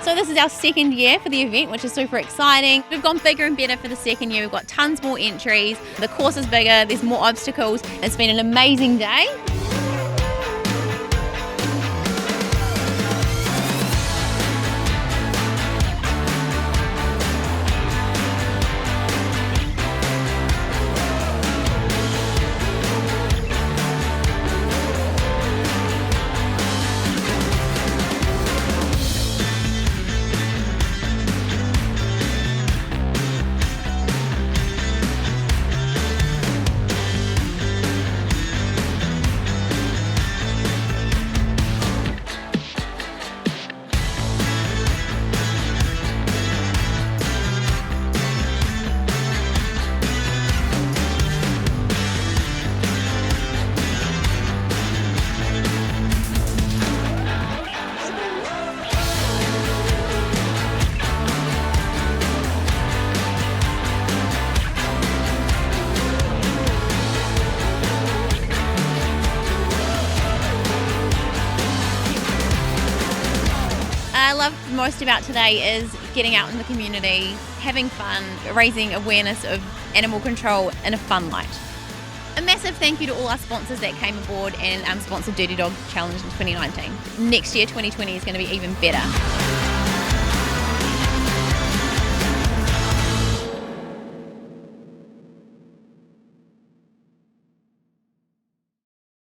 So this is our second year for the event, which is super exciting. We've gone bigger and better for the second year. We've got tons more entries. The course is bigger. There's more obstacles. It's been an amazing day. I love most about today is getting out in the community, having fun, raising awareness of animal control in a fun light. A massive thank you to all our sponsors that came aboard and sponsored Dirty Dog Challenge in 2019. Next year, 2020, is going to be even better.